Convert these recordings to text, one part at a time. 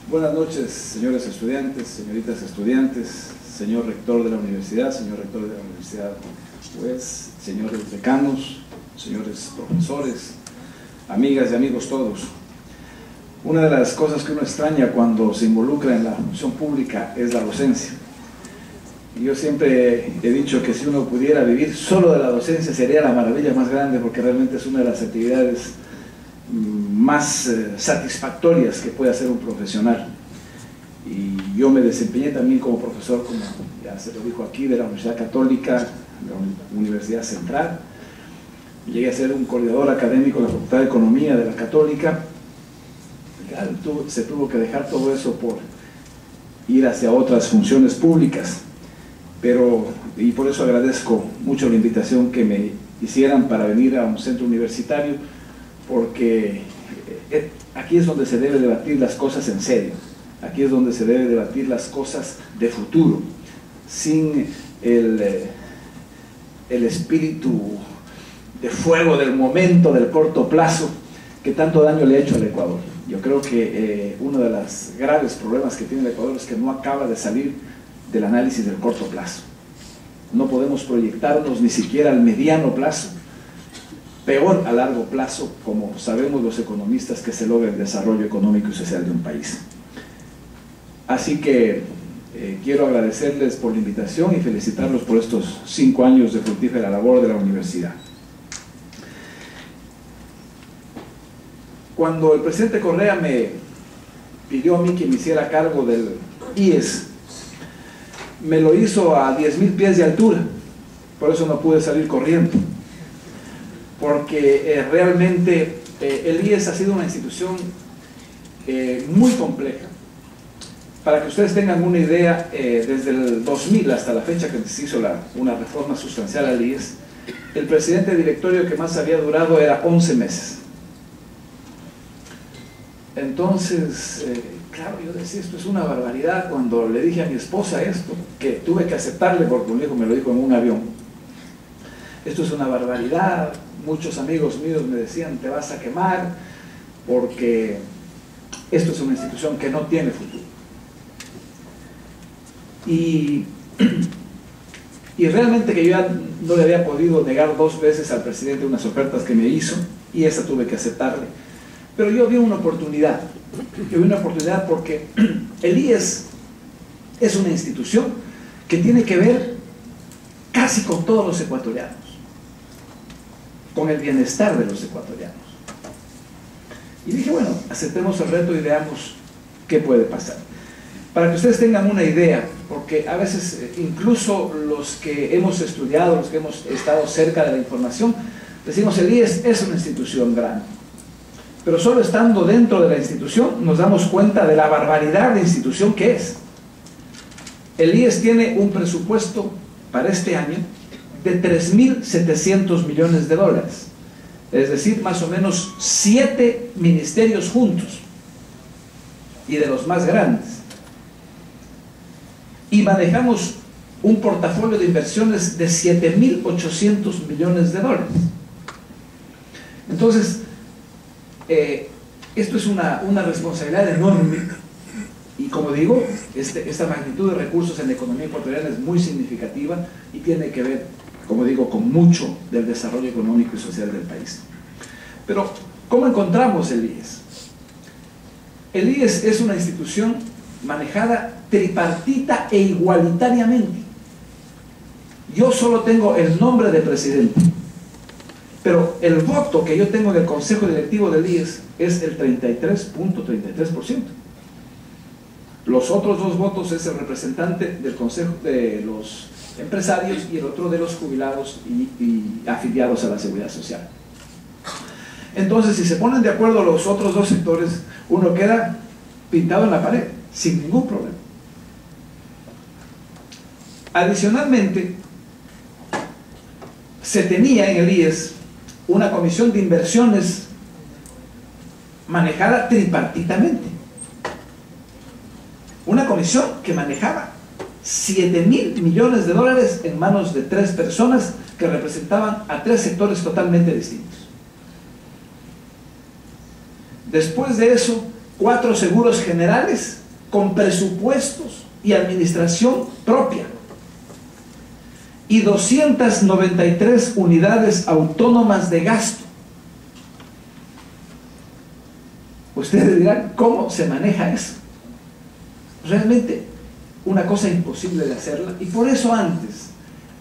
Buenas noches, señores estudiantes, señoritas estudiantes, señor rector de la universidad, señor rector de la universidad, juez, señores decanos, señores profesores, amigas y amigos todos. Una de las cosas que uno extraña cuando se involucra en la función pública es la docencia. Y yo siempre he dicho que si uno pudiera vivir solo de la docencia sería la maravilla más grande, porque realmente es una de las actividades más satisfactorias que puede hacer un profesional. Y yo me desempeñé también como profesor, como ya se lo dijo aquí, de la Universidad Católica, de la Universidad Central. Llegué a ser un coordinador académico de la Facultad de Economía de la Católica. Se tuvo que dejar todo eso por ir hacia otras funciones públicas, y por eso agradezco mucho la invitación que me hicieran para venir a un centro universitario, porque aquí es donde se debe debatir las cosas en serio, aquí es donde se debe debatir las cosas de futuro, sin el espíritu de fuego del momento, del corto plazo, que tanto daño le ha hecho al Ecuador. Yo creo que uno de los graves problemas que tiene el Ecuador es que no acaba de salir del análisis del corto plazo. No podemos proyectarnos ni siquiera al mediano plazo, peor a largo plazo, como sabemos los economistas, que se logra el desarrollo económico y social de un país. Así que quiero agradecerles por la invitación y felicitarlos por estos 5 años de fructífera labor de la universidad. Cuando el presidente Correa me pidió a mí que me hiciera cargo del IES, me lo hizo a 10.000 pies de altura, por eso no pude salir corriendo, porque realmente el IES ha sido una institución muy compleja. Para que ustedes tengan una idea, desde el 2000 hasta la fecha que se hizo una reforma sustancial al IES, el presidente de directorio que más había durado era 11 meses. Entonces, claro, yo decía, esto es una barbaridad. Cuando le dije a mi esposa esto, que tuve que aceptarle porque mi hijo me lo dijo en un avión, esto es una barbaridad. Muchos amigos míos me decían, te vas a quemar, porque esto es una institución que no tiene futuro. Y realmente que yo ya no le había podido negar 2 veces al presidente unas ofertas que me hizo, y esa tuve que aceptarle. Pero yo vi una oportunidad. Yo vi una oportunidad porque el IES es una institución que tiene que ver casi con todos los ecuatorianos, con el bienestar de los ecuatorianos. Y dije, bueno, aceptemos el reto y veamos qué puede pasar. Para que ustedes tengan una idea, porque a veces incluso los que hemos estudiado, los que hemos estado cerca de la información, decimos el IES es una institución grande. Pero solo estando dentro de la institución nos damos cuenta de la barbaridad de institución que es. El IES tiene un presupuesto para este año de 3.700 millones de dólares, es decir, más o menos 7 ministerios juntos, y de los más grandes. Y manejamos un portafolio de inversiones de 7.800 millones de dólares. Entonces, esto es una responsabilidad enorme, y como digo, esta magnitud de recursos en la economía ecuatoriana es muy significativa y tiene que ver, como digo, con mucho del desarrollo económico y social del país. Pero, ¿cómo encontramos el IES? El IES es una institución manejada tripartita e igualitariamente. Yo solo tengo el nombre de presidente, pero el voto que yo tengo en el consejo directivo del IES es el 33.33%. Los otros 2 votos es el representante del consejo de los empresarios y el otro de los jubilados y afiliados a la seguridad social. Entonces, si se ponen de acuerdo los otros 2 sectores, uno queda pintado en la pared, sin ningún problema. Adicionalmente, se tenía en el IES una comisión de inversiones manejada tripartitamente. Una comisión que manejaba 7.000 millones de dólares en manos de 3 personas que representaban a 3 sectores totalmente distintos. Después de eso, 4 seguros generales con presupuestos y administración propia, y 293 unidades autónomas de gasto. Ustedes dirán, ¿cómo se maneja eso? Realmente una cosa imposible de hacerla, y por eso antes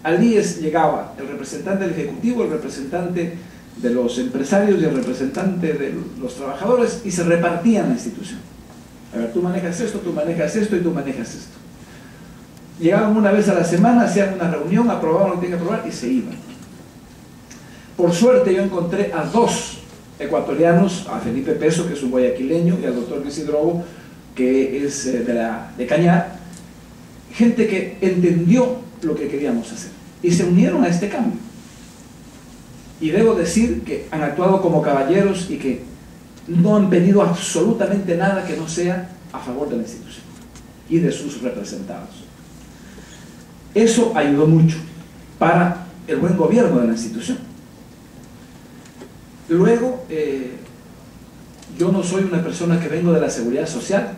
al IES llegaba el representante del Ejecutivo, el representante de los empresarios y el representante de los trabajadores, y se repartían la institución. A ver, tú manejas esto y tú manejas esto. Llegaban una vez a la semana, hacían una reunión, aprobaban lo que tenían que aprobar y se iban. Por suerte yo encontré a 2 ecuatorianos, a Felipe Peso, que es un guayaquileño, y al doctor Luis Hidrobo, que es de Cañar, gente que entendió lo que queríamos hacer y se unieron a este cambio. Y debo decir que han actuado como caballeros y que no han pedido absolutamente nada que no sea a favor de la institución y de sus representados. Eso ayudó mucho para el buen gobierno de la institución. Luego, yo no soy una persona que vengo de la seguridad social.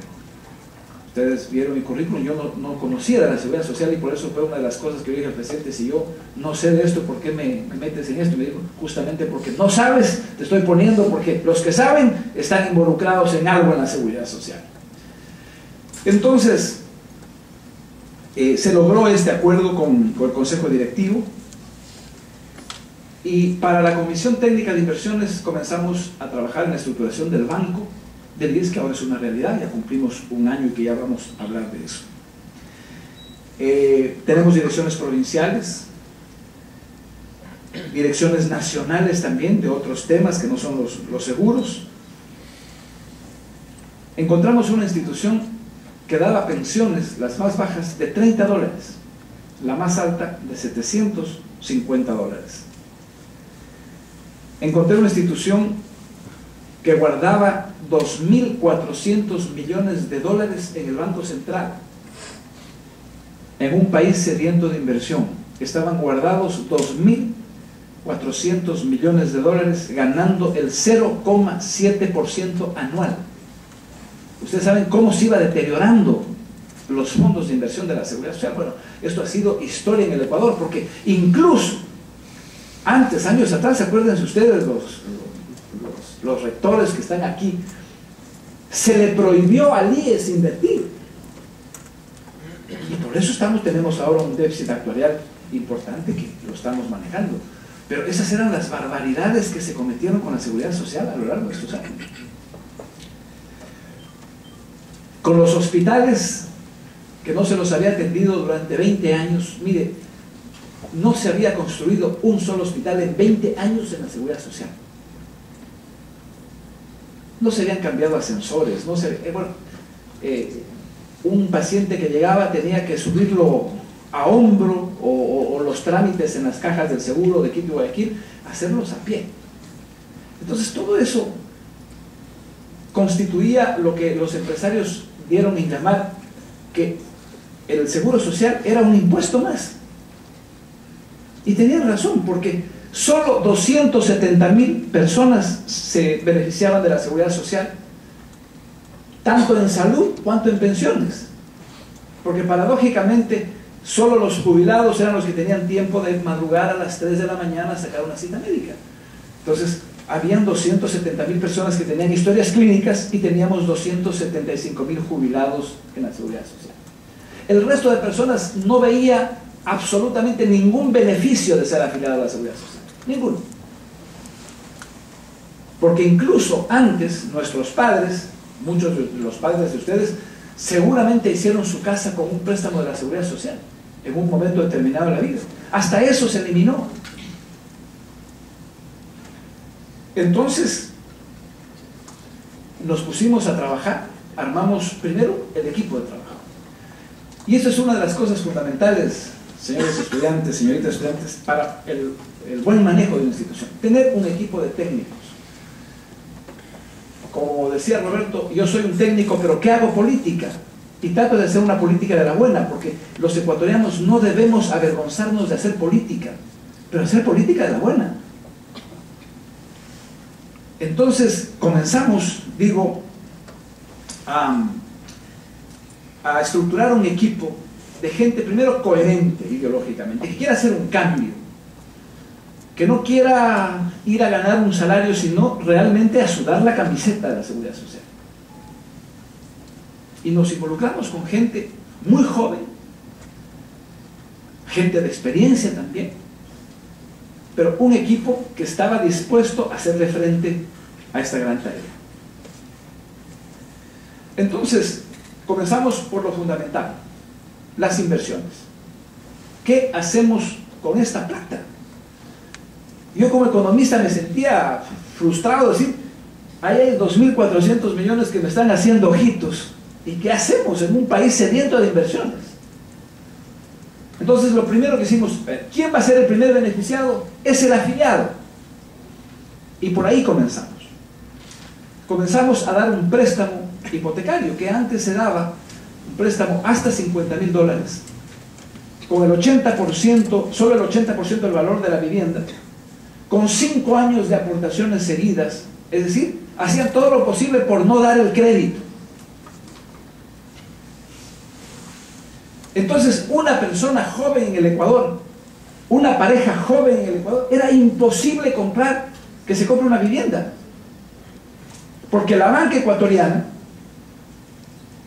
Ustedes vieron mi currículum, yo no conocía de la seguridad social, y por eso fue una de las cosas que yo dije al presidente: si yo no sé de esto, ¿por qué me metes en esto? Y me dijo, justamente porque no sabes, te estoy poniendo, porque los que saben están involucrados en algo en la seguridad social. Entonces, se logró este acuerdo con el Consejo Directivo, y para la Comisión Técnica de Inversiones comenzamos a trabajar en la estructuración del banco del IES, que ahora es una realidad. Ya cumplimos un año y que ya vamos a hablar de eso. Tenemos direcciones provinciales, direcciones nacionales también de otros temas que no son los seguros. Encontramos una institución que daba pensiones, las más bajas, de $30, la más alta de $750. Encontré una institución que guardaba 2.400 millones de dólares en el Banco Central, en un país sediento de inversión. Estaban guardados 2.400 millones de dólares, ganando el 0,7% anual. Ustedes saben cómo se iba deteriorando los fondos de inversión de la seguridad social. Bueno, esto ha sido historia en el Ecuador, porque incluso antes, años atrás, acuérdense ustedes, los rectores que están aquí, se le prohibió al IES invertir, y por eso tenemos ahora un déficit actuarial importante que lo estamos manejando. Pero esas eran las barbaridades que se cometieron con la seguridad social a lo largo de estos años. Con los hospitales, que no se los había atendido durante 20 años, mire, no se había construido un solo hospital en 20 años en la seguridad social. No se habían cambiado ascensores, un paciente que llegaba tenía que subirlo a hombro, o los trámites en las cajas del seguro de Quito y Guayaquil, hacerlos a pie. Entonces todo eso constituía lo que los empresarios dieron en llamar que el seguro social era un impuesto más. Y tenían razón, porque solo 270.000 personas se beneficiaban de la seguridad social, tanto en salud cuanto en pensiones, porque paradójicamente solo los jubilados eran los que tenían tiempo de madrugar a las 3 de la mañana a sacar una cita médica. Entonces habían 270.000 personas que tenían historias clínicas, y teníamos 275.000 jubilados en la seguridad social. El resto de personas no veía absolutamente ningún beneficio de ser afiliado a la seguridad social, ninguno. Porque incluso antes nuestros padres, muchos de los padres de ustedes, seguramente hicieron su casa con un préstamo de la seguridad social en un momento determinado de la vida. Hasta eso se eliminó. Entonces nos pusimos a trabajar, armamos primero el equipo de trabajo, y eso es una de las cosas fundamentales, señores estudiantes, señoritas estudiantes, para el buen manejo de una institución: tener un equipo de técnicos. Como decía Roberto, yo soy un técnico, pero ¿qué hago? Política. Y trato de hacer una política de la buena, porque los ecuatorianos no debemos avergonzarnos de hacer política, pero hacer política de la buena. Entonces comenzamos, digo, a estructurar un equipo de gente, primero, coherente ideológicamente, que quiera hacer un cambio, que no quiera ir a ganar un salario, sino realmente a sudar la camiseta de la Seguridad Social. Y nos involucramos con gente muy joven, gente de experiencia también, pero un equipo que estaba dispuesto a hacerle frente a esta gran tarea. Entonces, comenzamos por lo fundamental, las inversiones. ¿Qué hacemos con esta plata? Yo como economista me sentía frustrado, decir, ahí hay 2.400 millones que me están haciendo ojitos. ¿Y qué hacemos en un país sediento de inversiones? Entonces lo primero que hicimos, ¿quién va a ser el primer beneficiado? Es el afiliado. Y por ahí comenzamos. Comenzamos a dar un préstamo hipotecario, que antes se daba un préstamo hasta $50.000, con el 80%, solo el 80% del valor de la vivienda, con 5 años de aportaciones seguidas, es decir, hacían todo lo posible por no dar el crédito. Entonces, una persona joven en el Ecuador, una pareja joven en el Ecuador, era imposible que se compre una vivienda. Porque la banca ecuatoriana,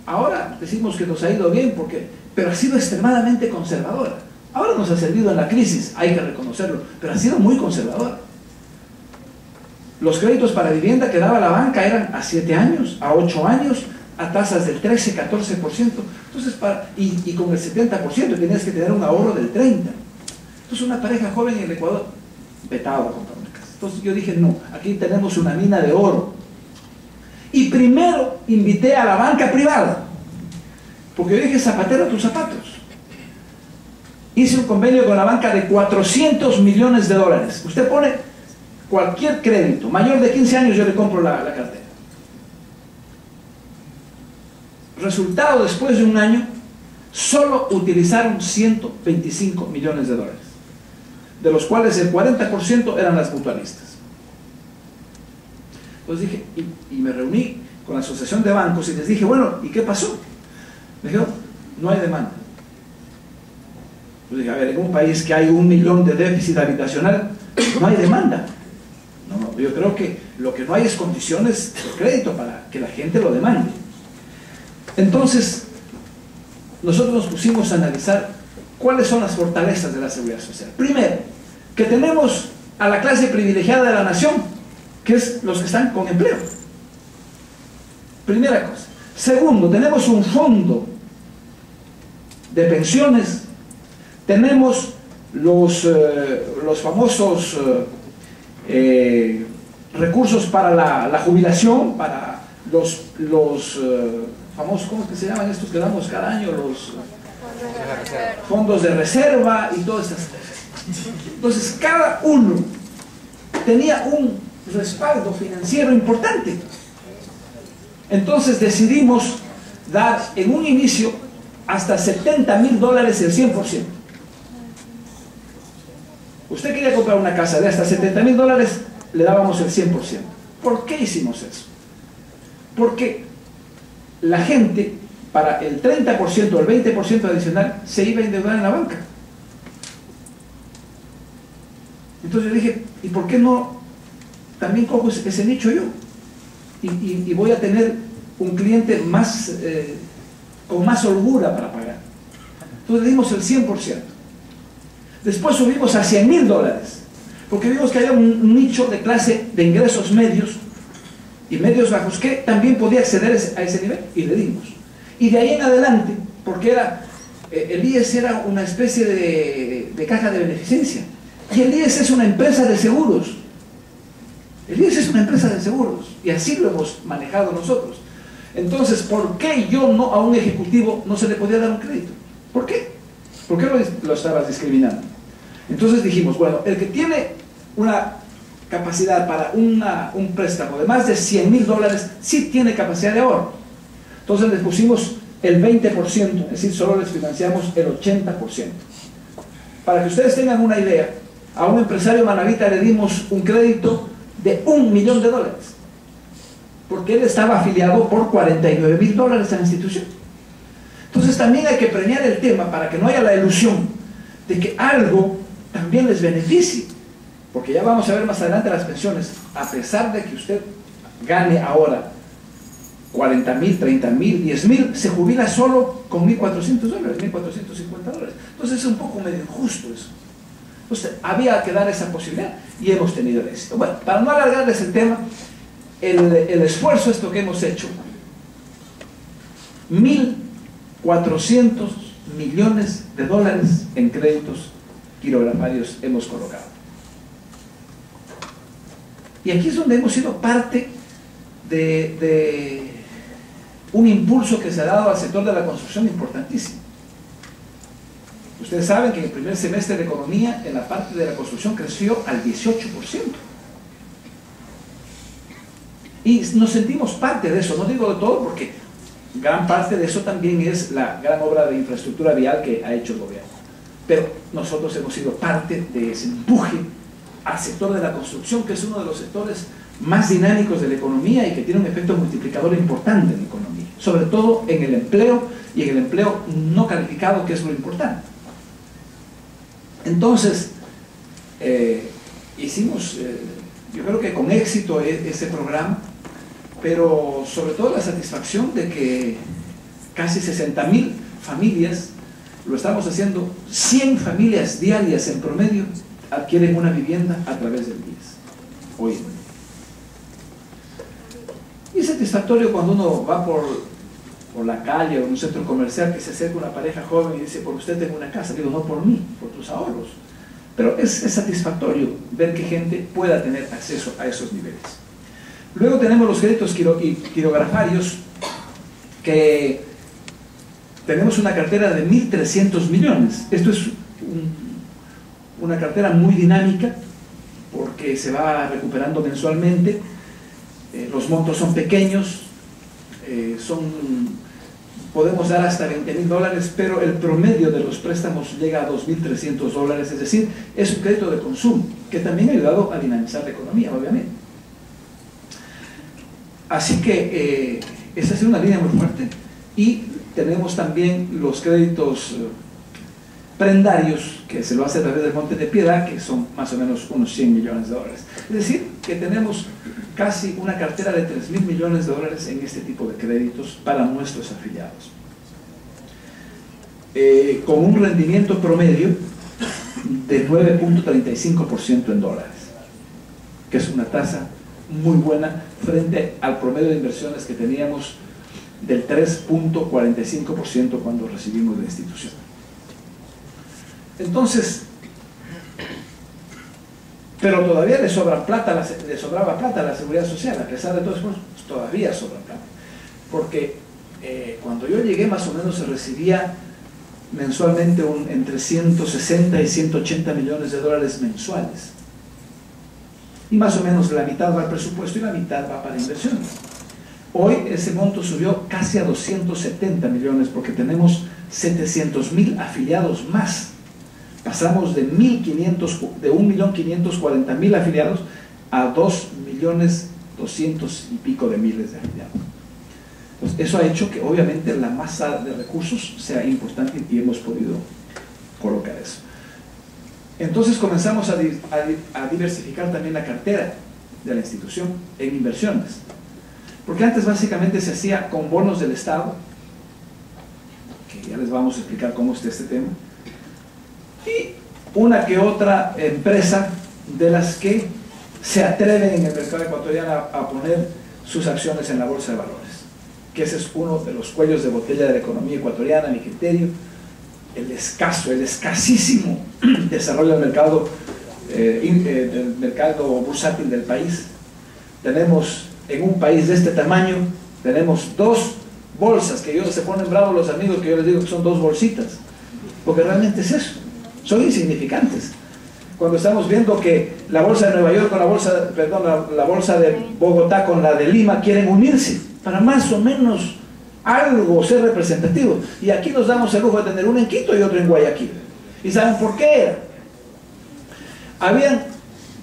ahora decimos que nos ha ido bien, pero ha sido extremadamente conservadora. Ahora nos ha servido en la crisis, hay que reconocerlo, pero ha sido muy conservadora. Los créditos para vivienda que daba la banca eran a 7 años, a 8 años, a tasas del 13, 14%. Entonces, y con el 70% tenías que tener un ahorro del 30%. Entonces, una pareja joven en el Ecuador, vetado a comprar una casa. Entonces, yo dije, no, aquí tenemos una mina de oro. Y primero invité a la banca privada, porque yo dije, zapatero a tus zapatos. Hice un convenio con la banca de $400 millones. Usted pone cualquier crédito, mayor de 15 años, yo le compro la cartera. Resultado, después de un año, solo utilizaron $125 millones, de los cuales el 40% eran las mutualistas. Entonces dije, y me reuní con la Asociación de Bancos y les dije, bueno, ¿y qué pasó? Me dijeron, no hay demanda. Yo dije, a ver, en un país que hay 1 millón de déficit habitacional, no hay demanda. No, yo creo que lo que no hay es condiciones de crédito para que la gente lo demande. Entonces, nosotros nos pusimos a analizar cuáles son las fortalezas de la Seguridad Social. Primero, que tenemos a la clase privilegiada de la nación, que es los que están con empleo. Primera cosa. Segundo, tenemos un fondo de pensiones, tenemos los famosos recursos para la jubilación, para los famosos, ¿cómo es que se llaman estos que damos cada año? Los fondos de reserva y todas estas cosas. Entonces, cada uno tenía un respaldo financiero importante. Entonces decidimos dar en un inicio hasta $70.000 el 100%. Usted quería comprar una casa de hasta $70.000, le dábamos el 100%. ¿Por qué hicimos eso? Porque la gente, para el 30% o el 20% adicional, se iba a endeudar en la banca. Entonces yo dije, ¿y por qué no también cojo ese nicho yo? Y voy a tener un cliente más, con más holgura para pagar. Entonces le dimos el 100%. Después subimos a $100.000, porque vimos que había un nicho de clase de ingresos medios y medios bajos que también podía acceder a ese nivel, y le dimos. Y de ahí en adelante, porque el IES era una especie de caja de beneficencia, y el IES es una empresa de seguros. El IES es una empresa de seguros, y así lo hemos manejado nosotros. Entonces, ¿por qué a un ejecutivo no se le podía dar un crédito? ¿Por qué? ¿Por qué lo estabas discriminando? Entonces dijimos, bueno, el que tiene una capacidad para un préstamo de más de $100.000, sí tiene capacidad de ahorro. Entonces les pusimos el 20%, es decir, solo les financiamos el 80%. Para que ustedes tengan una idea, a un empresario manavita le dimos un crédito de $1 millón, porque él estaba afiliado por $49.000 a la institución. Entonces también hay que premiar el tema para que no haya la ilusión de que algo también les beneficie, porque ya vamos a ver más adelante las pensiones. A pesar de que usted gane ahora $40.000, $30.000, $10.000, se jubila solo con $1.400, $1.450. Entonces es un poco medio injusto eso. Entonces había que dar esa posibilidad y hemos tenido el éxito. Bueno, para no alargarles el tema, el esfuerzo esto que hemos hecho, 1.400 millones de dólares en créditos quirografarios hemos colocado. Y aquí es donde hemos sido parte de un impulso que se ha dado al sector de la construcción importantísimo. Ustedes saben que en el primer semestre de economía, en la parte de la construcción creció al 18%. Y nos sentimos parte de eso, no digo de todo porque gran parte de eso también es la gran obra de infraestructura vial que ha hecho el gobierno. Pero nosotros hemos sido parte de ese empuje al sector de la construcción, que es uno de los sectores más dinámicos de la economía y que tiene un efecto multiplicador importante en la economía, sobre todo en el empleo y en el empleo no calificado, que es lo importante. Entonces, hicimos, yo creo que con éxito ese programa, pero sobre todo la satisfacción de que casi 60.000 familias, lo estamos haciendo, 100 familias diarias en promedio adquieren una vivienda a través del BIES hoy en día. Y es satisfactorio cuando uno va por la calle o en un centro comercial, que se acerca una pareja joven y dice: por usted tengo una casa. Digo: no por mí, por tus ahorros. Pero es satisfactorio ver que gente pueda tener acceso a esos niveles. Luego tenemos los créditos quirografarios, que tenemos una cartera de 1.300 millones. Esto es una cartera muy dinámica porque se va recuperando mensualmente. Los montos son pequeños, podemos dar hasta $20.000, pero el promedio de los préstamos llega a $2.300, es decir, es un crédito de consumo que también ha ayudado a dinamizar la economía, obviamente. Así que esa es una línea muy fuerte. Y tenemos también los créditos prendarios, que se lo hace a través del Monte de Piedad, que son más o menos unos $100 millones. Es decir, que tenemos casi una cartera de $3.000 millones en este tipo de créditos para nuestros afiliados. Con un rendimiento promedio de 9.35% en dólares, que es una tasa muy buena frente al promedio de inversiones que teníamos del 3.45% cuando recibimos la institución. Entonces, pero todavía le sobraba plata a la Seguridad Social. A pesar de todo eso, todavía sobra plata, porque cuando yo llegué más o menos se recibía mensualmente entre 160 y 180 millones de dólares mensuales, y más o menos la mitad va al presupuesto y la mitad va para inversiones. Hoy ese monto subió casi a 270 millones porque tenemos 700.000 afiliados más. Pasamos de 1.540.000 afiliados a 2.200.000 y pico de miles de afiliados. Entonces, eso ha hecho que obviamente la masa de recursos sea importante y hemos podido colocar eso. Entonces comenzamos a diversificar también la cartera de la institución en inversiones, porque antes básicamente se hacía con bonos del Estado, que ya les vamos a explicar cómo está este tema, y una que otra empresa de las que se atreven en el mercado ecuatoriano a poner sus acciones en la bolsa de valores, que ese es uno de los cuellos de botella de la economía ecuatoriana, a mi criterio. El escasísimo desarrollo del mercado bursátil del país. Tenemos, en un país de este tamaño, tenemos dos bolsas, que ellos se ponen bravos los amigos, que yo les digo que son dos bolsitas, porque realmente es eso, son insignificantes. Cuando estamos viendo que la bolsa de Nueva York con la bolsa de Bogotá con la de Lima quieren unirse para más o menos algo ser representativo, y aquí nos damos el lujo de tener uno en Quito y otro en Guayaquil. ¿Y saben por qué era?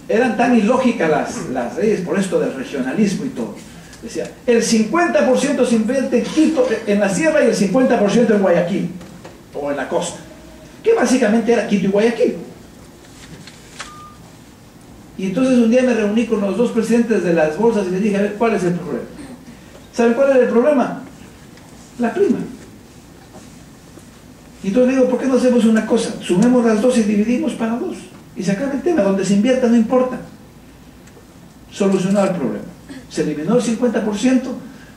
Eran tan ilógicas las leyes por esto del regionalismo y todo, Decía, el 50% se invierte en Quito, en la sierra, y el 50% en Guayaquil, o en la costa, que básicamente era Quito y Guayaquil. Y entonces un día me reuní con los dos presidentes de las bolsas y les dije, a ver, ¿cuál es el problema? ¿Saben cuál era el problema? La prima. Y entonces le digo, ¿por qué no hacemos una cosa? Sumemos las dos y dividimos para dos. Y se acaba el tema, donde se invierta no importa. Solucionado el problema. Se eliminó el 50%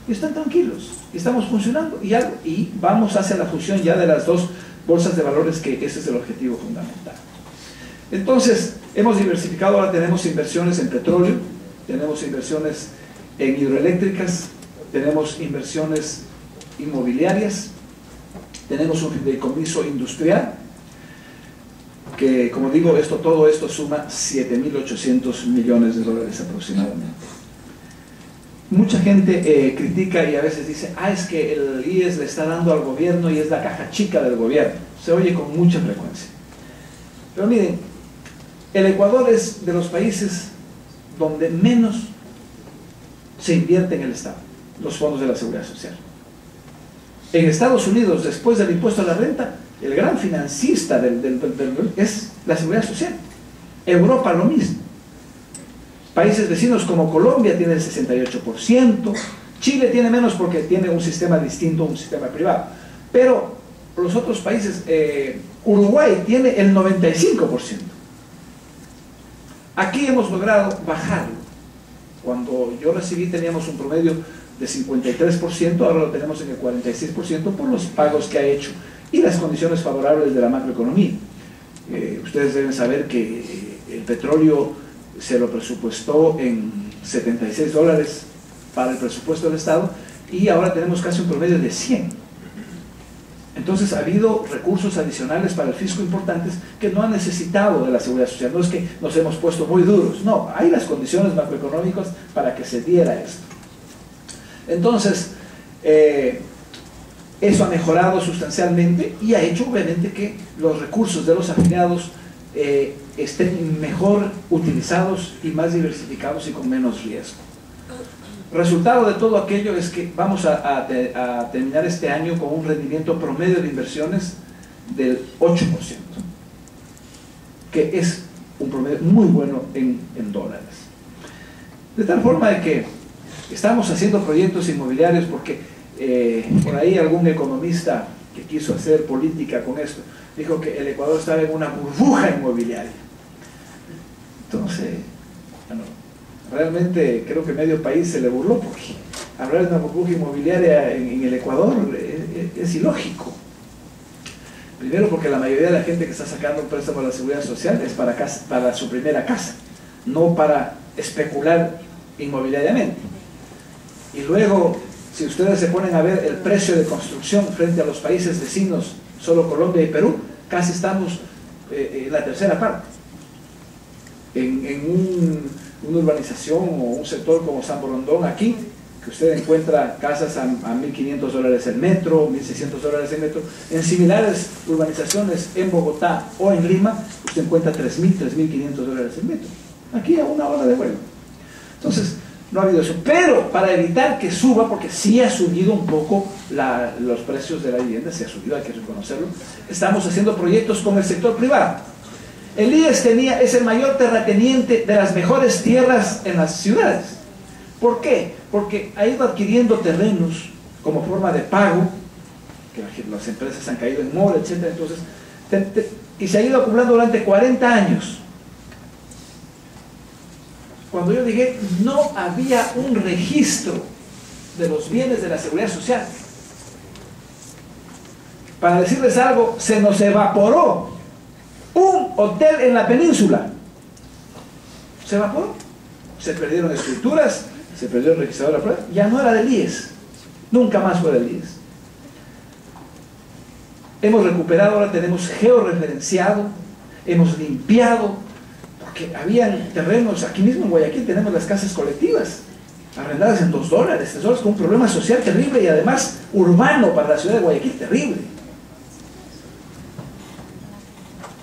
y están tranquilos. Y estamos funcionando. Y vamos hacia la fusión ya de las dos bolsas de valores, que ese es el objetivo fundamental. Entonces, hemos diversificado, ahora tenemos inversiones en petróleo, tenemos inversiones en hidroeléctricas, tenemos inversiones inmobiliarias, tenemos un fideicomiso industrial, que, como digo, todo esto suma 7.800 millones de dólares aproximadamente. Mucha gente critica y a veces dice, es que el IES le está dando al gobierno y es la caja chica del gobierno. Se oye con mucha frecuencia. Pero miren, el Ecuador es de los países donde menos se invierte en el Estado, los fondos de la Seguridad Social. En Estados Unidos, después del impuesto a la renta, el gran financista es la Seguridad Social. Europa lo mismo. Países vecinos como Colombia tiene el 68%, Chile tiene menos porque tiene un sistema distinto, un sistema privado. Pero los otros países, Uruguay tiene el 95%. Aquí hemos logrado bajarlo. Cuando yo recibí teníamos un promedio de 53%, ahora lo tenemos en el 46% por los pagos que ha hecho y las condiciones favorables de la macroeconomía. Ustedes deben saber que el petróleo se lo presupuestó en $76 para el presupuesto del Estado y ahora tenemos casi un promedio de 100. Entonces ha habido recursos adicionales para el fisco importantes que no han necesitado de la Seguridad Social. No es que nos hemos puesto muy duros, no, hay las condiciones macroeconómicas para que se diera esto. Entonces, eso ha mejorado sustancialmente y ha hecho obviamente que los recursos de los afiliados estén mejor utilizados y más diversificados y con menos riesgo. Resultado de todo aquello es que vamos a terminar este año con un rendimiento promedio de inversiones del 8%, que es un promedio muy bueno en dólares. De tal forma de que estamos haciendo proyectos inmobiliarios porque por ahí algún economista que quiso hacer política con esto dijo que el Ecuador estaba en una burbuja inmobiliaria. Entonces, bueno, realmente creo que medio país se le burló porque hablar de una burbuja inmobiliaria en el Ecuador es ilógico. Primero porque la mayoría de la gente que está sacando un préstamo de la Seguridad Social es para su primera casa, no para especular inmobiliariamente. Y luego, si ustedes se ponen a ver el precio de construcción frente a los países vecinos, solo Colombia y Perú, casi estamos en la tercera parte. En una urbanización o un sector como San Borondón, aquí, que usted encuentra casas a $1.500 el metro, $1.600 el metro. En similares urbanizaciones en Bogotá o en Lima, usted encuentra $3.000, $3.500 el metro. Aquí a una hora de vuelo. Entonces, no ha habido eso. Pero para evitar que suba, porque sí ha subido un poco los precios de la vivienda, sí ha subido, hay que reconocerlo, estamos haciendo proyectos con el sector privado. El IES es el mayor terrateniente de las mejores tierras en las ciudades. ¿Por qué? Porque ha ido adquiriendo terrenos como forma de pago, que las empresas han caído en mora, etc. Entonces, y se ha ido acumulando durante 40 años. Cuando yo llegué, no había un registro de los bienes de la Seguridad Social. Para decirles algo, se nos evaporó un hotel en la península. Se evaporó. Se perdieron escrituras, se perdió el registrador de la prueba, ya no era del IES. Nunca más fue del IES. Hemos recuperado, ahora tenemos georreferenciado, hemos limpiado, porque habían terrenos, aquí mismo en Guayaquil tenemos las casas colectivas, arrendadas en $2, $3, con un problema social terrible y además urbano para la ciudad de Guayaquil terrible.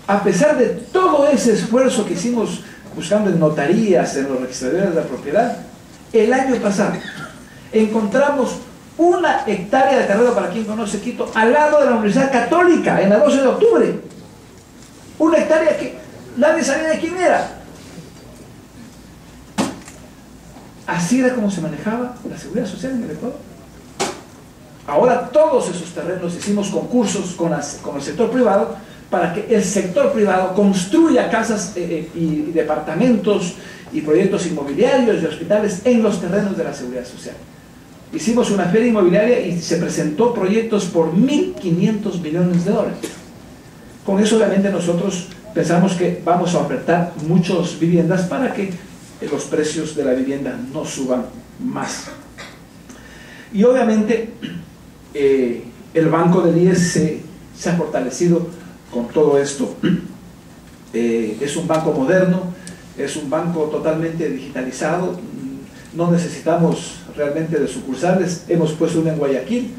A pesar de todo ese esfuerzo que hicimos buscando en notarías, en los registradores de la propiedad, el año pasado encontramos una hectárea de terreno, para quien conoce Quito, al lado de la Universidad Católica, en la 12 de octubre. Una hectárea que nadie sabía de quién era. Así era como se manejaba la seguridad social en el Ecuador. Ahora todos esos terrenos hicimos concursos con el sector privado para que el sector privado construya casas y departamentos y proyectos inmobiliarios y hospitales en los terrenos de la seguridad social. Hicimos una feria inmobiliaria y se presentó proyectos por 1.500 millones de dólares. Con eso obviamente nosotros pensamos que vamos a ofertar muchas viviendas para que los precios de la vivienda no suban más. Y obviamente el Banco del IES se ha fortalecido con todo esto. Es un banco moderno, es un banco totalmente digitalizado, no necesitamos realmente de sucursales. Hemos puesto una en Guayaquil,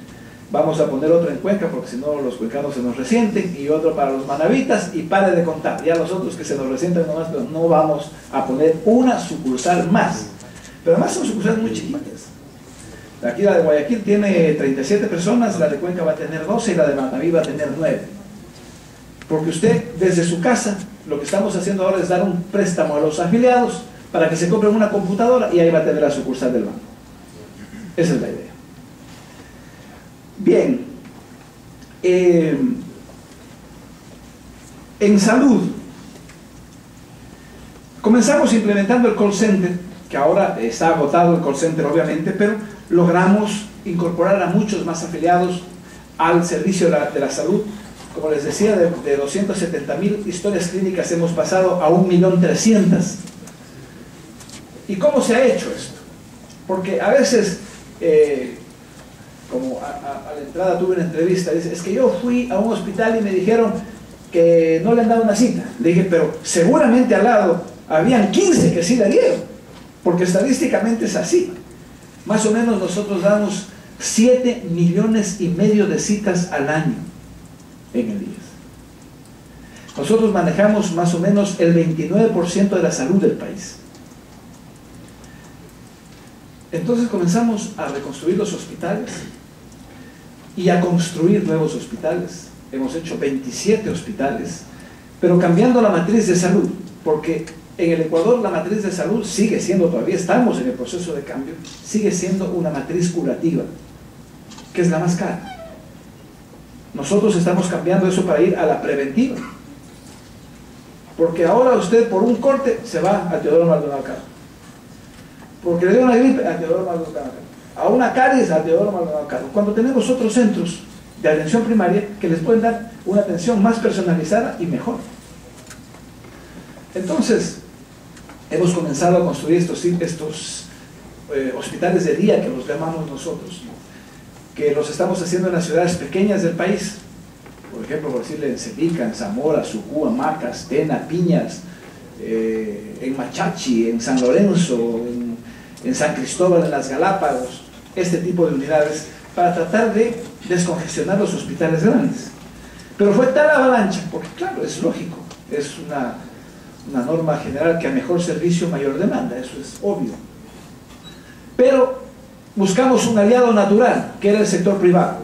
vamos a poner otra en Cuenca porque si no los cuencanos se nos resienten, y otro para los manavitas, y pare de contar, ya los otros que se nos resientan nomás, pero no vamos a poner una sucursal más. Pero además son sucursales muy chiquitas. Aquí la de Guayaquil tiene 37 personas, la de Cuenca va a tener 12 y la de Manaví va a tener 9. Porque usted desde su casa, lo que estamos haciendo ahora es dar un préstamo a los afiliados para que se compren una computadora y ahí va a tener la sucursal del banco. Esa es la idea. Bien, en salud, comenzamos implementando el call center, que ahora está agotado el call center obviamente, pero logramos incorporar a muchos más afiliados al servicio de la salud. Como les decía, de 270.000 historias clínicas hemos pasado a 1.300.000. ¿Y cómo se ha hecho esto? Porque a veces, como a la entrada tuve una entrevista, dice, es que yo fui a un hospital y me dijeron que no le han dado una cita. Le dije, pero seguramente al lado habían 15 que sí la dieron, porque estadísticamente es así. Más o menos nosotros damos 7,5 millones de citas al año en el IES. Nosotros manejamos más o menos el 29% de la salud del país. Entonces comenzamos a reconstruir los hospitales y a construir nuevos hospitales. Hemos hecho 27 hospitales, pero cambiando la matriz de salud, porque en el Ecuador la matriz de salud sigue siendo, todavía estamos en el proceso de cambio, sigue siendo una matriz curativa, que es la más cara. Nosotros estamos cambiando eso para ir a la preventiva, porque ahora usted por un corte se va a Teodoro Maldonado Caro, porque le dio una gripe a Teodoro Maldonado Caro, a una caries a Teodoro Maldonado Caro, cuando tenemos otros centros de atención primaria que les pueden dar una atención más personalizada y mejor. Entonces hemos comenzado a construir estos hospitales de día, que los llamamos nosotros, que los estamos haciendo en las ciudades pequeñas del país. Por ejemplo, por decirle, en Cepica, en Zamora, Sucú, Macas, Tena, Piñas, en Machachi, en San Lorenzo, en San Cristóbal, en las Galápagos, este tipo de unidades, para tratar de descongestionar los hospitales grandes. Pero fue tal avalancha, porque claro, es lógico, es una norma general que a mejor servicio, mayor demanda, eso es obvio. Pero buscamos un aliado natural, que era el sector privado.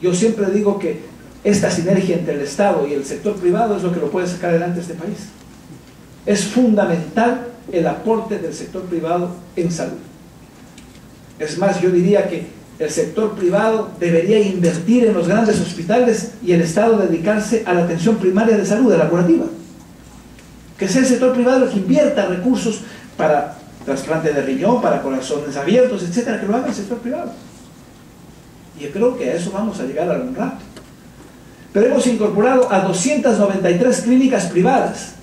Yo siempre digo que esta sinergia entre el Estado y el sector privado es lo que lo puede sacar adelante este país. Es fundamental el aporte del sector privado en salud. Es más, yo diría que el sector privado debería invertir en los grandes hospitales y el Estado dedicarse a la atención primaria de salud, a la curativa. Que sea el sector privado el que invierta recursos para trasplante de riñón, para corazones abiertos, etcétera, que lo haga el sector privado. Y yo creo que a eso vamos a llegar a algún rato. Pero hemos incorporado a 293 clínicas privadas.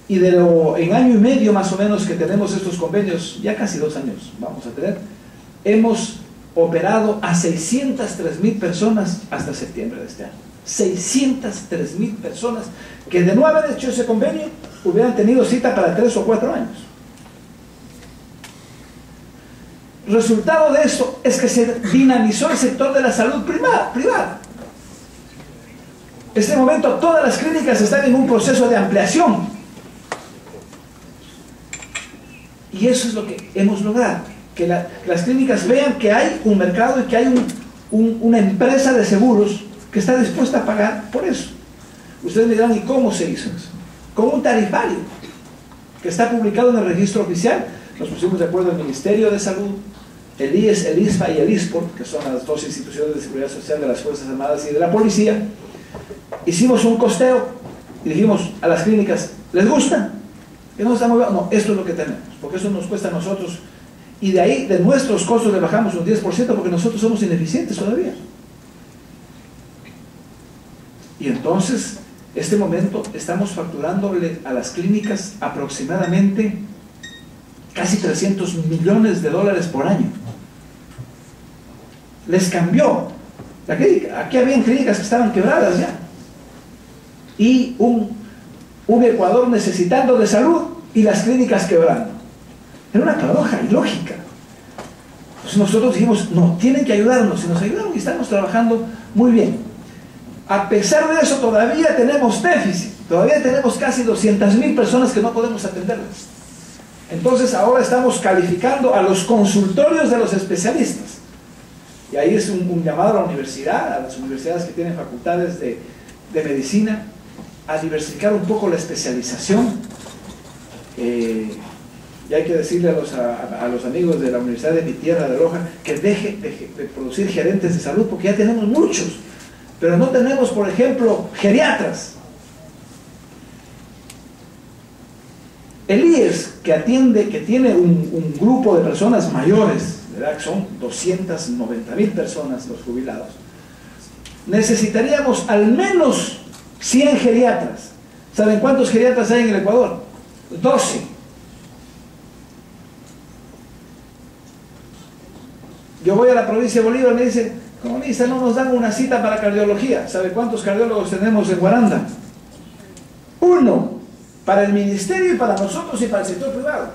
Y en año y medio más o menos que tenemos estos convenios, ya casi 2 años vamos a tener, hemos operado a 603.000 personas hasta septiembre de este año. 603.000 personas que de no haber hecho ese convenio hubieran tenido cita para 3 o 4 años. Resultado de esto es que se dinamizó el sector de la salud privada. En este momento todas las clínicas están en un proceso de ampliación. Y eso es lo que hemos logrado. que las clínicas vean que hay un mercado y que hay una empresa de seguros que está dispuesta a pagar por eso. Ustedes me dirán, ¿y cómo se hizo eso? Con un tarifario que está publicado en el registro oficial. Nos pusimos de acuerdo el Ministerio de Salud, el IES, el ISFA y el ISPOR, que son las dos instituciones de seguridad social de las Fuerzas Armadas y de la Policía. Hicimos un costeo y dijimos a las clínicas, ¿les gusta? ¿Que no está muy bien? No, esto es lo que tenemos, porque eso nos cuesta a nosotros. Y de ahí, de nuestros costos, le bajamos un 10% porque nosotros somos ineficientes todavía. Y entonces, este momento, estamos facturándole a las clínicas aproximadamente casi $300 millones por año. Les cambió la clínica. Aquí habían clínicas que estaban quebradas ya. Y un Ecuador necesitando de salud y las clínicas quebrando. Era una paradoja ilógica. Entonces nosotros dijimos, no, tienen que ayudarnos. Y nos ayudaron y estamos trabajando muy bien. A pesar de eso, todavía tenemos déficit. Todavía tenemos casi 200.000 personas que no podemos atenderlas. Entonces ahora estamos calificando a los consultorios de los especialistas. Y ahí es un llamado a la universidad, a las universidades que tienen facultades de medicina, a diversificar un poco la especialización. Y hay que decirle a los amigos de la Universidad de mi tierra, de Loja, que deje de producir gerentes de salud, porque ya tenemos muchos, pero no tenemos, por ejemplo, geriatras. El IES, que tiene un grupo de personas mayores, ¿verdad? Son 290.000 personas los jubilados. Necesitaríamos al menos 100 geriatras. ¿Saben cuántos geriatras hay en el Ecuador? 12. Yo voy a la provincia de Bolívar y me dicen, comunista, no nos dan una cita para cardiología. ¿Sabe cuántos cardiólogos tenemos en Guaranda? 1. Para el ministerio y para nosotros y para el sector privado.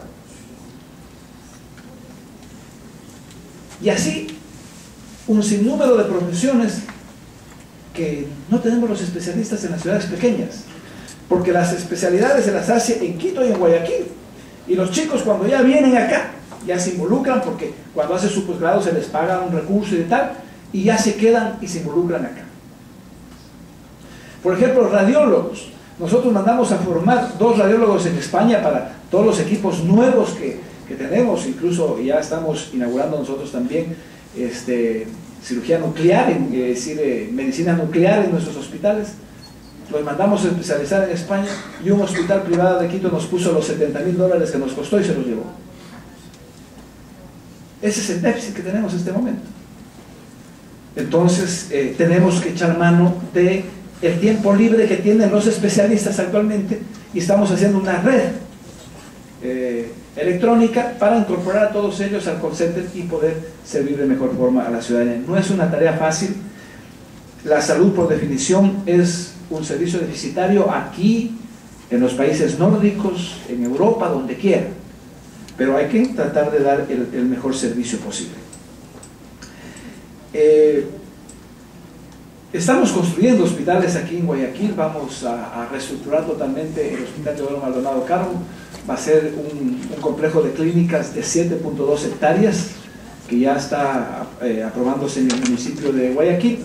Y así, un sinnúmero de profesiones que no tenemos los especialistas en las ciudades pequeñas, porque las especialidades se las hace en Quito y en Guayaquil, y los chicos cuando ya vienen acá, ya se involucran, porque cuando hacen su posgrado se les paga un recurso y tal, y ya se quedan y se involucran acá. Por ejemplo, radiólogos. Nosotros mandamos a formar 2 radiólogos en España para todos los equipos nuevos que tenemos, incluso ya estamos inaugurando nosotros también cirugía nuclear, es decir, medicina nuclear en nuestros hospitales. Los mandamos a especializar en España y un hospital privado de Quito nos puso los $70.000 que nos costó y se los llevó. Ese es el déficit que tenemos en este momento. Entonces tenemos que echar mano de el tiempo libre que tienen los especialistas actualmente y estamos haciendo una red electrónica para incorporar a todos ellos al call center y poder servir de mejor forma a la ciudadanía. No es una tarea fácil. La salud, por definición, es un servicio deficitario aquí, en los países nórdicos, en Europa, donde quiera, pero hay que tratar de dar el mejor servicio posible. Estamos construyendo hospitales aquí en Guayaquil. Vamos a reestructurar totalmente el Hospital Teodoro Maldonado Carbo. Va a ser un complejo de clínicas de 7.2 hectáreas que ya está aprobándose en el municipio de Guayaquil.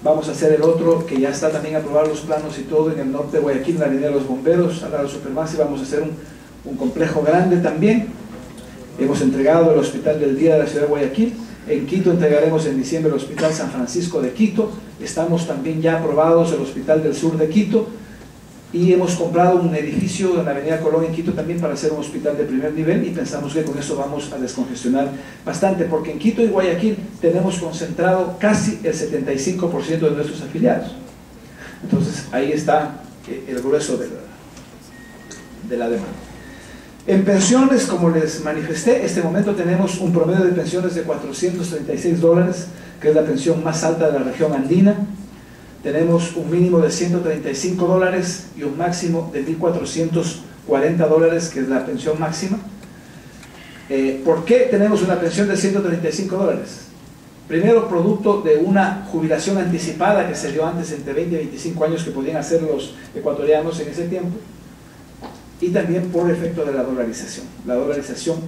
Vamos a hacer el otro que ya está también aprobados los planos y todo en el norte de Guayaquil, en la avenida de los Bomberos, al lado de Supermaxi. Vamos a hacer un complejo grande también. Hemos entregado el Hospital del Día de la ciudad de Guayaquil. En Quito entregaremos en diciembre el Hospital San Francisco de Quito. Estamos también ya aprobados el Hospital del Sur de Quito. Y hemos comprado un edificio en la avenida Colón en Quito también para hacer un hospital de primer nivel, y pensamos que con eso vamos a descongestionar bastante, porque en Quito y Guayaquil tenemos concentrado casi el 75% de nuestros afiliados. Entonces ahí está el grueso de la demanda. En pensiones, como les manifesté, este momento tenemos un promedio de pensiones de $436, que es la pensión más alta de la región andina. Tenemos un mínimo de $135 y un máximo de $1.440, que es la pensión máxima. ¿Por qué tenemos una pensión de $135? Primero, producto de una jubilación anticipada que se dio antes, entre 20 y 25 años, que podían hacer los ecuatorianos en ese tiempo. Y también por efecto de la dolarización. La dolarización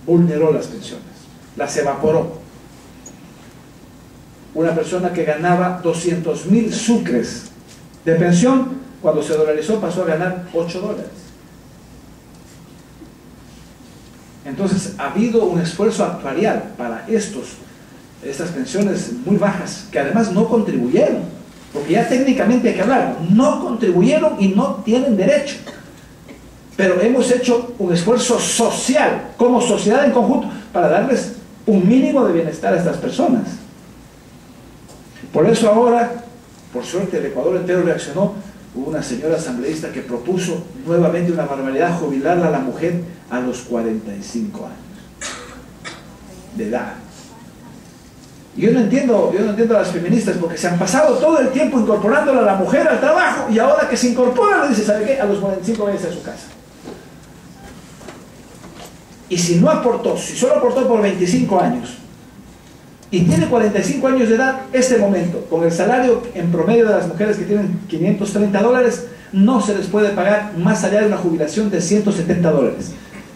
vulneró las pensiones, las evaporó. Una persona que ganaba 200.000 sucres de pensión, cuando se dolarizó pasó a ganar $8. Entonces ha habido un esfuerzo actuarial para estas pensiones muy bajas, que además no contribuyeron, porque ya técnicamente hay que hablar, no contribuyeron y no tienen derecho. Pero hemos hecho un esfuerzo social, como sociedad en conjunto, para darles un mínimo de bienestar a estas personas. Por eso ahora, por suerte, el Ecuador entero reaccionó. Hubo una señora asambleísta que propuso nuevamente una barbaridad: jubilarla a la mujer a los 45 años de edad. Y yo no entiendo a las feministas, porque se han pasado todo el tiempo incorporándola a la mujer al trabajo, y ahora que se incorpora le dice, ¿sabe qué? A los 45 váyase a su casa. Y si no aportó, si solo aportó por 25 años y tiene 45 años de edad, este momento, con el salario en promedio de las mujeres que tienen $530, no se les puede pagar más allá de una jubilación de $170.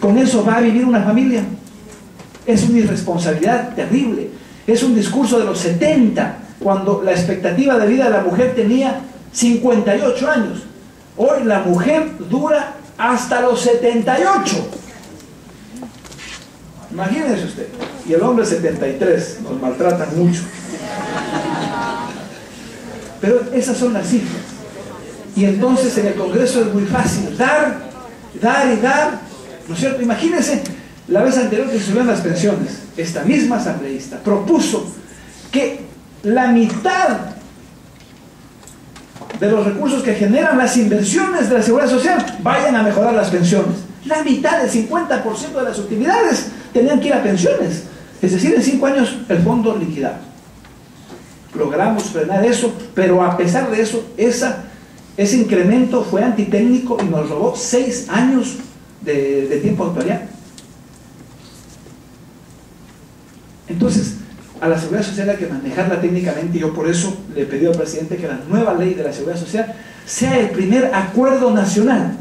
Con eso va a vivir una familia. Es una irresponsabilidad terrible. Es un discurso de los 70, cuando la expectativa de vida de la mujer tenía 58 años. Hoy la mujer dura hasta los 78. Imagínense usted. Y el hombre 73. Nos maltratan mucho. Pero esas son las cifras. Y entonces en el Congreso es muy fácil dar y dar, ¿no es cierto? Imagínense, la vez anterior que se subieron las pensiones, esta misma asambleísta propuso que la mitad de los recursos que generan las inversiones de la Seguridad Social vayan a mejorar las pensiones. La mitad, el 50% de las utilidades tenían que ir a pensiones. Es decir, en 5 años el fondo liquidado. Logramos frenar eso, pero a pesar de eso, ese incremento fue antitécnico y nos robó 6 años de tiempo actuarial. Entonces, a la Seguridad Social hay que manejarla técnicamente, y yo por eso le pedí al presidente que la nueva ley de la Seguridad Social sea el primer acuerdo nacional.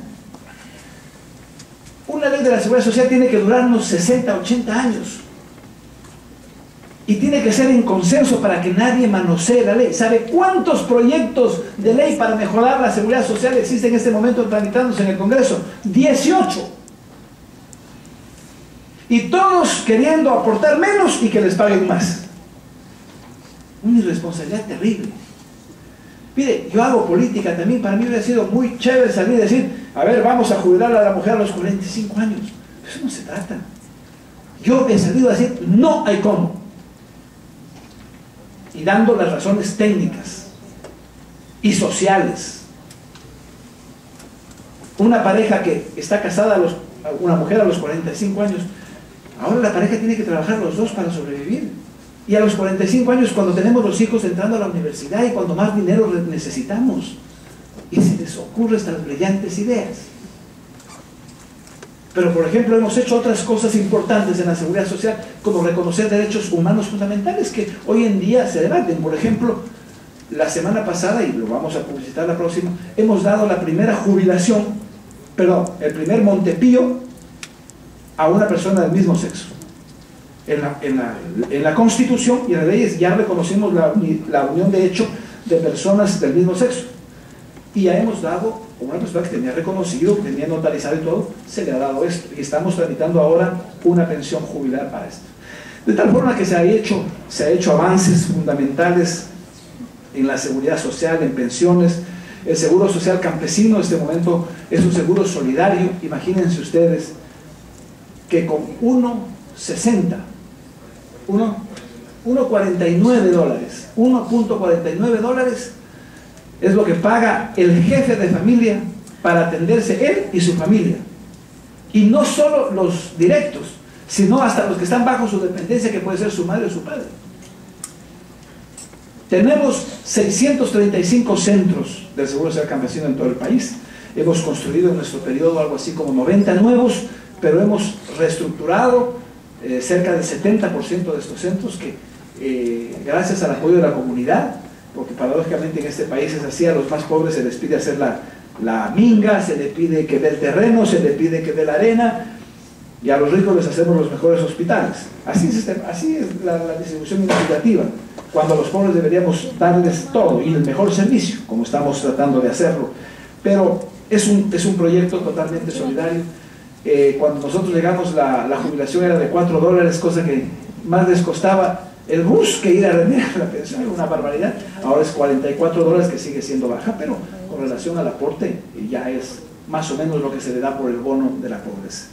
Una ley de la Seguridad Social tiene que durarnos 60, 80 años. Y tiene que ser en consenso para que nadie manosee la ley. ¿Sabe cuántos proyectos de ley para mejorar la seguridad social existen en este momento tramitándose en el Congreso? 18. Y todos queriendo aportar menos y que les paguen más. Una irresponsabilidad terrible. Mire, yo hago política también. Para mí hubiera sido muy chévere salir y decir, a ver, vamos a jubilar a la mujer a los 45 años. Eso no se trata. Yo he salido a decir, no hay cómo. Y dando las razones técnicas y sociales. Una pareja que está casada, una mujer a los 45 años, ahora la pareja tiene que trabajar los dos para sobrevivir. Y a los 45 años, cuando tenemos los hijos entrando a la universidad y cuando más dinero necesitamos, y se les ocurren estas brillantes ideas. Pero, por ejemplo, hemos hecho otras cosas importantes en la seguridad social, como reconocer derechos humanos fundamentales que hoy en día se debaten. Por ejemplo, la semana pasada, y lo vamos a publicitar la próxima, hemos dado la primera jubilación, el primer Montepío a una persona del mismo sexo. En la Constitución y en las leyes ya reconocimos la unión de hecho de personas del mismo sexo. Y ya hemos dado, a una persona que tenía reconocido, que tenía notarizado y todo, se le ha dado esto. Y estamos tramitando ahora una pensión jubilar para esto. De tal forma que se ha hecho avances fundamentales en la seguridad social, en pensiones. El seguro social campesino en este momento es un seguro solidario. Imagínense ustedes que con $1.49, $1.49 es lo que paga el jefe de familia para atenderse él y su familia. Y no solo los directos, sino hasta los que están bajo su dependencia, que puede ser su madre o su padre. Tenemos 635 centros del seguro social campesino en todo el país. Hemos construido en nuestro periodo algo así como 90 nuevos, pero hemos reestructurado cerca del 70% de estos centros que gracias al apoyo de la comunidad, porque paradójicamente en este país es así, a los más pobres se les pide hacer la minga, se les pide que dé el terreno, se les pide que dé la arena, y a los ricos les hacemos los mejores hospitales. Así es la distribución equitativa, cuando a los pobres deberíamos darles todo y el mejor servicio, como estamos tratando de hacerlo. Pero es un proyecto totalmente solidario. Cuando nosotros llegamos, la jubilación era de $4, cosa que más les costaba el bus que ir a rendir la pensión, era una barbaridad. Ahora es $44, que sigue siendo baja, pero con relación al aporte ya es más o menos lo que se le da por el bono de la pobreza.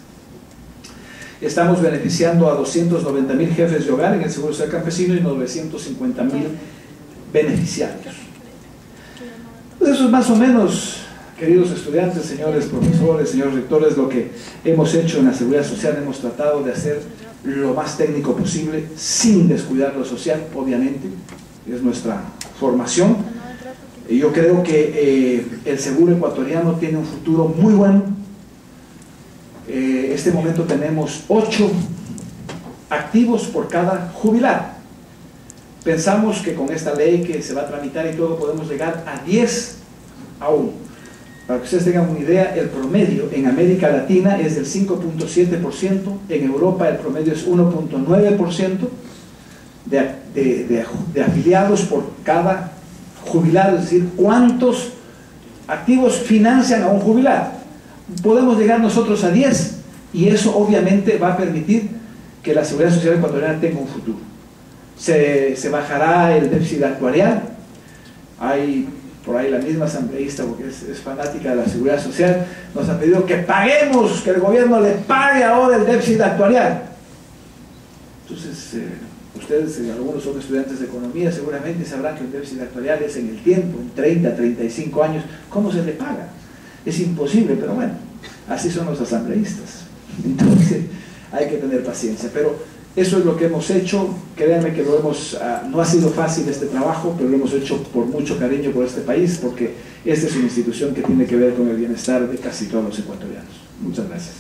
Estamos beneficiando a 290,000 jefes de hogar en el Seguro Social Campesino y 950,000 beneficiarios. Pues eso es más o menos, queridos estudiantes, señores profesores, señores rectores, lo que hemos hecho en la Seguridad Social. Hemos tratado de hacer lo más técnico posible, sin descuidar lo social, obviamente, es nuestra formación. Y yo creo que el seguro ecuatoriano tiene un futuro muy bueno. Este momento tenemos 8 activos por cada jubilado. Pensamos que con esta ley que se va a tramitar y todo, podemos llegar a 10 aún. Para que ustedes tengan una idea, el promedio en América Latina es del 5.7%, en Europa el promedio es 1.9% de afiliados por cada jubilado, es decir, cuántos activos financian a un jubilado. Podemos llegar nosotros a 10 y eso obviamente va a permitir que la Seguridad Social ecuatoriana tenga un futuro. Se bajará el déficit actuarial. Hay por ahí la misma asambleísta, porque es fanática de la Seguridad Social, nos ha pedido que paguemos, que el gobierno le pague ahora el déficit actuarial. Entonces, ustedes, algunos son estudiantes de economía, seguramente sabrán que el déficit actuarial es en el tiempo, en 30, 35 años. ¿Cómo se le paga? Es imposible, pero bueno, así son los asambleístas. Entonces, hay que tener paciencia. Pero eso es lo que hemos hecho. Créanme que no ha sido fácil este trabajo, pero lo hemos hecho por mucho cariño por este país, porque esta es una institución que tiene que ver con el bienestar de casi todos los ecuatorianos. Muchas gracias.